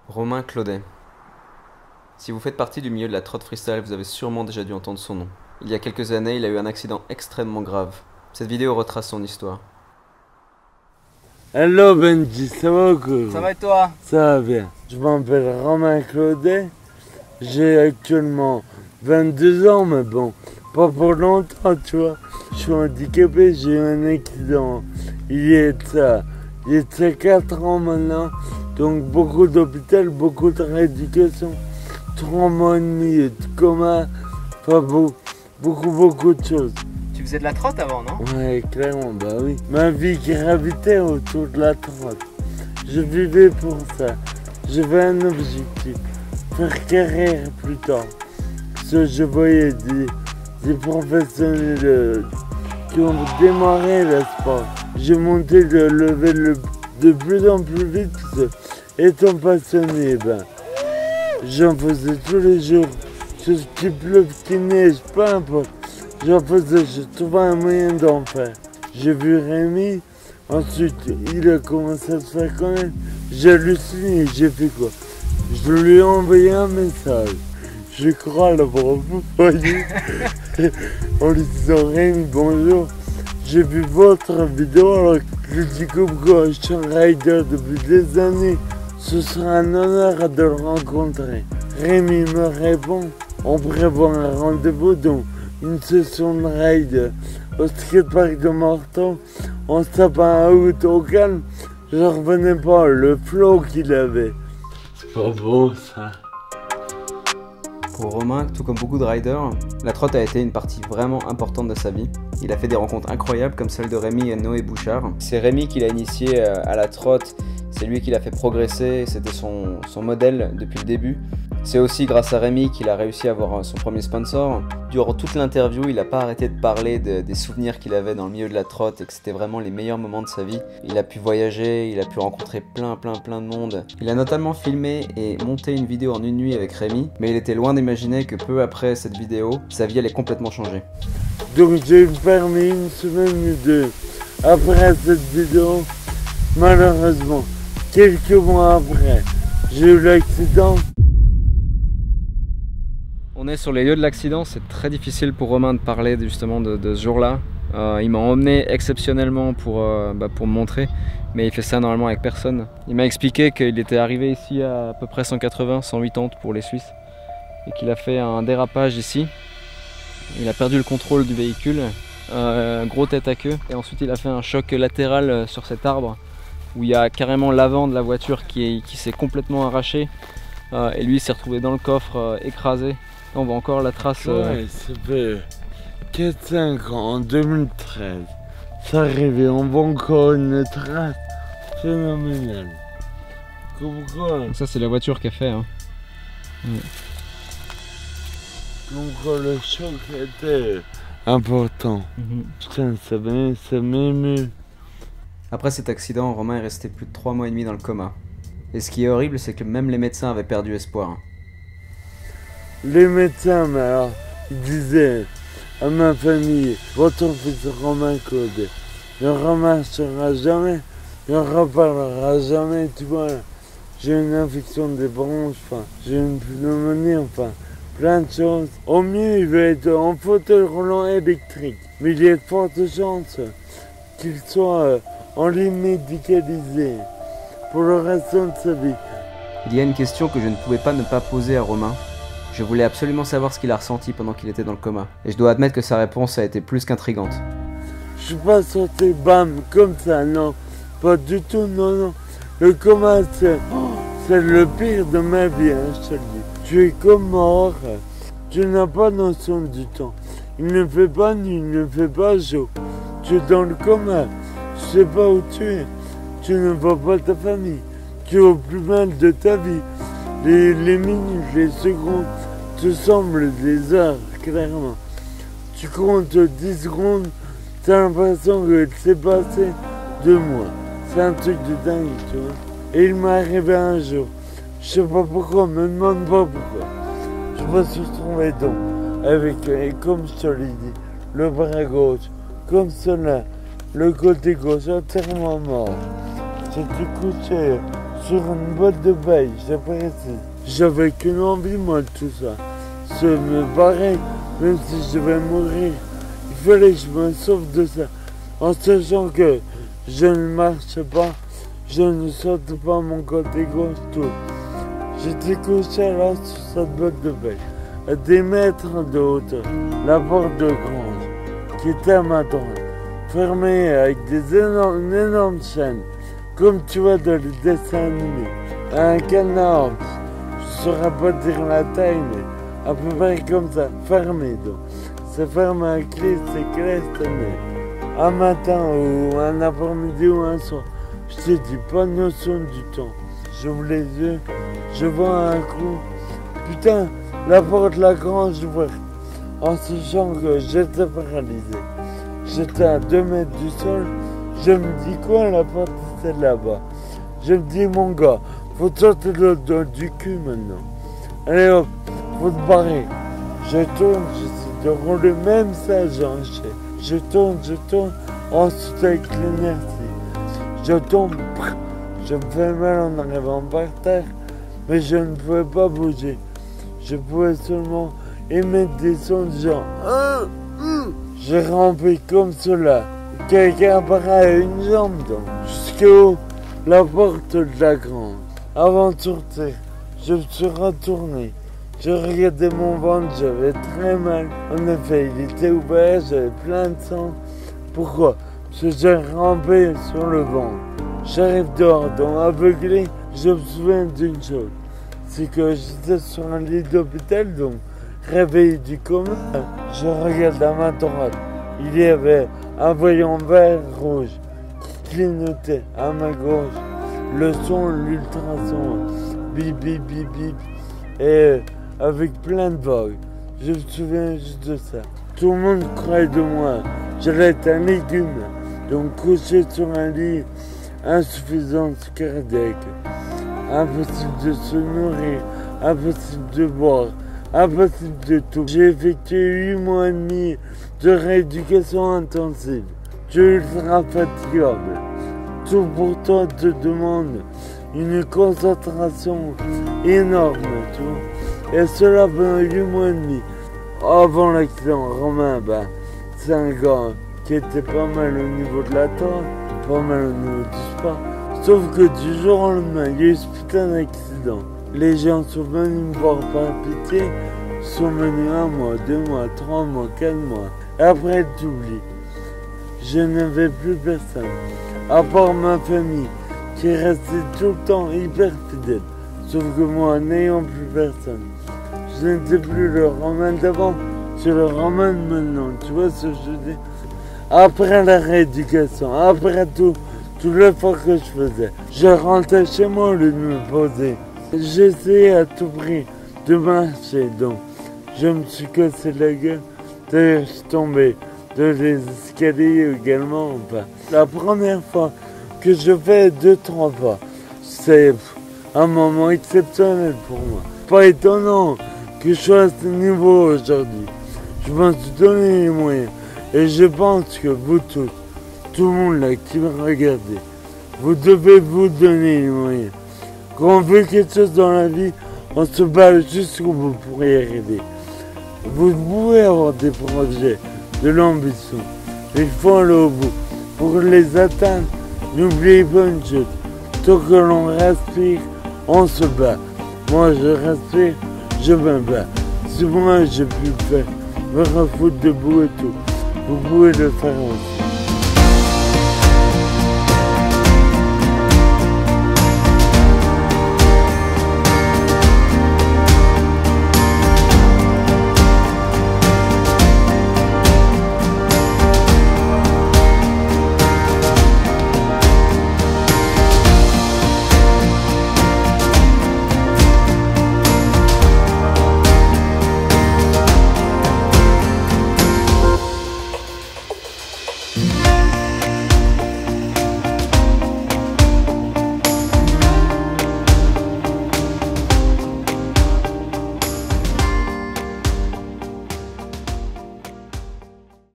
Romain Claudet. Si vous faites partie du milieu de la trotte freestyle, vous avez sûrement déjà dû entendre son nom. Il y a quelques années, il a eu un accident extrêmement grave. Cette vidéo retrace son histoire. Hello Benji, ça va quoi? Ça va et toi? Ça va bien. Je m'appelle Romain Claudet. J'ai actuellement 22 ans, mais bon, pas pour longtemps, tu vois. Je suis handicapé, j'ai eu un accident. Il y a de ça 4 ans maintenant. Donc beaucoup d'hôpital, beaucoup de rééducation. 3 mois et demi de coma. Pas beaucoup de choses. Tu faisais de la trotte avant, non? Ouais, clairement, bah oui. Ma vie gravitait autour de la trotte. Je vivais pour ça. J'avais un objectif. Faire carrière plus tard. Parce que je voyais des professionnels qui ont démarré le sport. J'ai monté le level de plus en plus vite. Parce que, étant passionné, j'en faisais tous les jours. Qu'il pleuve, qu'il neige, peu importe. J'en faisais, je trouvais un moyen d'en faire. J'ai vu Rémi, ensuite il a commencé à se faire connaître. J'ai halluciné, j'ai fait quoi? Je lui ai envoyé un message. Je crois l'avoir envoyé en lui disant Rémi bonjour. J'ai vu votre vidéo alors que je dis comme quoi je suis un rider depuis des années. Ce sera un honneur de le rencontrer. Rémi me répond, on prévoit un rendez-vous donc une session de ride au skatepark de Morteau. On se tape un out au calme. Je revenais pas le flow qu'il avait. C'est pas beau ça. Pour Romain, tout comme beaucoup de riders, la trotte a été une partie vraiment importante de sa vie. Il a fait des rencontres incroyables comme celle de Rémi et Noé Bouchard. C'est Rémi qui l'a initié à la trotte, c'est lui qui l'a fait progresser, c'était son modèle depuis le début. C'est aussi grâce à Rémi qu'il a réussi à avoir son premier sponsor. Durant toute l'interview, il n'a pas arrêté de parler des souvenirs qu'il avait dans le milieu de la trotte et que c'était vraiment les meilleurs moments de sa vie. Il a pu voyager, il a pu rencontrer plein de monde. Il a notamment filmé et monté une vidéo en une nuit avec Rémi, mais il était loin d'imaginer que peu après cette vidéo, sa vie allait complètement changer. Donc j'ai eu le permis une semaine ou deux après cette vidéo. Malheureusement, quelques mois après, j'ai eu l'accident. On est sur les lieux de l'accident, c'est très difficile pour Romain de parler justement de ce jour-là. Il m'a emmené exceptionnellement pour me montrer, mais il fait ça normalement avec personne. Il m'a expliqué qu'il était arrivé ici à peu près 180, 180 pour les Suisses, et qu'il a fait un dérapage ici. Il a perdu le contrôle du véhicule, gros tête à queue, et ensuite il a fait un choc latéral sur cet arbre, où il y a carrément l'avant de la voiture qui s'est complètement arraché, et lui il s'est retrouvé dans le coffre écrasé. On voit encore la trace. Ouais, ça fait 4-5 ans, en 2013. C'est arrivé, on voit encore une trace phénoménale. Comme quoi, Ça c'est la voiture qui a fait. Hein. comme quoi le choc était important. Putain, ça m'émeut. Après cet accident, Romain est resté plus de 3 mois et demi dans le coma. Et ce qui est horrible, c'est que même les médecins avaient perdu espoir. Les médecins, mais alors, ils disaient à ma famille, votre fils Romain Claudet ne remarchera jamais, ne reparlera jamais, tu vois. J'ai une infection des bronches, j'ai une pneumonie, plein de choses. Au mieux, il va être en fauteuil roulant électrique, mais il y a de fortes chances qu'il soit en lit médicalisé pour le restant de sa vie. Il y a une question que je ne pouvais pas ne pas poser à Romain. Je voulais absolument savoir ce qu'il a ressenti pendant qu'il était dans le coma. Et je dois admettre que sa réponse a été plus qu'intrigante. Je suis pas sorti bam comme ça, non. Pas du tout, non. Le coma, c'est le pire de ma vie, hein, je te le dis. Tu es comme mort. Tu n'as pas notion du temps. Il ne fait pas nuit, il ne fait pas jour. Tu es dans le coma. Tu sais pas où tu es. Tu ne vois pas ta famille. Tu es au plus mal de ta vie. Les minutes, les secondes te semblent des heures, clairement. Tu comptes 10 secondes, t'as l'impression que c'est passé 2 mois. C'est un truc de dingue, tu vois. Et il m'est arrivé un jour. Je sais pas pourquoi, me demande pas pourquoi. Je me suis retrouvé donc avec, comme je te l'ai dit, le bras gauche, comme cela, le côté gauche entièrement mort. J'étais couché sur une boîte de paille, je précise. J'avais qu'une envie, moi, de tout ça. Se me barrer, même si je devais mourir. Il fallait que je me sauve de ça. En sachant que je ne marche pas, je ne saute pas mon côté gauche, tout. J'étais couché là sur cette boîte de paille, à des mètres de hauteur. La porte de grange, qui était à ma droite, fermée avec une énorme chaîne, comme tu vois dans les dessins animés. Un canard, je ne saurais pas dire la taille, mais à peu près comme ça, fermé donc. C'est fermé à clé, c'est clé. Un matin ou un après-midi ou un soir, je te dis pas de notion du temps. J'ouvre les yeux, je vois un coup. Putain, la porte de la grange ouverte. En sachant que j'étais paralysé. J'étais à 2 mètres du sol. Je me dis quoi, la porte était là-bas. Je me dis mon gars, faut te sortir le dos du cul maintenant. Allez hop, faut te barrer. Je tourne, j'essaie de rouler, même ça j'ai enchaîné. Je tourne, ensuite avec l'inertie. Je tombe, je me fais mal en arrivant par terre, mais je ne pouvais pas bouger. Je pouvais seulement émettre des sons de genre. J'ai rampé comme cela. Quelqu'un apparaît à une jambe donc, jusqu'au la porte de la grange. Avant de sortir, je me suis retourné. Je regardais mon ventre, j'avais très mal. En effet, il était ouvert, j'avais plein de sang. Pourquoi? Parce que j'ai rampé sur le ventre. J'arrive dehors, donc aveuglé, je me souviens d'une chose. C'est que j'étais sur un lit d'hôpital, donc réveillé du coma. Je regarde à ma droite. Il y avait un voyant vert rouge qui clignotait à ma gauche. Le son, l'ultrason, bip bip bip bip. Et avec plein de vagues. Je me souviens juste de ça. Tout le monde croyait de moi. J'allais être un légume, donc couché sur un lit, insuffisance cardiaque. Impossible de se nourrir, impossible de boire, impossible de tout. J'ai effectué 8 mois et demi de rééducation intensive. Tu es ultra fatigable. Tout pour toi te demande une concentration énorme, tout. Et cela pendant 8 mois et demi. Avant l'accident, Romain, c'est un gars qui était pas mal au niveau de la tente, pas mal au niveau du sport. Sauf que du jour au lendemain, il y a eu ce putain d'accident. Les gens sont venus me voir par pitié, sont venus 1 mois, 2 mois, 3 mois, 4 mois. Et après, tu oublies. Je n'avais plus personne, à part ma famille, qui est restée tout le temps hyper fidèle. Sauf que moi, n'ayant plus personne, je n'étais plus le Romain d'avant, c'est le Romain de maintenant. Tu vois ce que je dis? Après la rééducation, après tout l'effort que je faisais, je rentrais chez moi au lieu de me poser. J'essayais à tout prix de marcher, donc je me suis cassé la gueule. D'ailleurs, je suis tombé de les escaliers également. La première fois que je fais 2-3 pas, c'est un moment exceptionnel pour moi. Pas étonnant que je sois à ce niveau aujourd'hui. Je m'en suis donné les moyens. Et je pense que vous tous, tout le monde là qui me regardez, vous devez vous donner les moyens. Quand on veut quelque chose dans la vie, on se bat jusqu'où vous pourriez arriver. Vous pouvez avoir des projets, de l'ambition. Il faut aller au bout. Pour les atteindre, n'oubliez pas une chose. Tant que l'on respire, on se bat. Moi je respire, je me bats. Si moi j'ai pu le faire, me refoutre debout et tout, vous pouvez le faire aussi.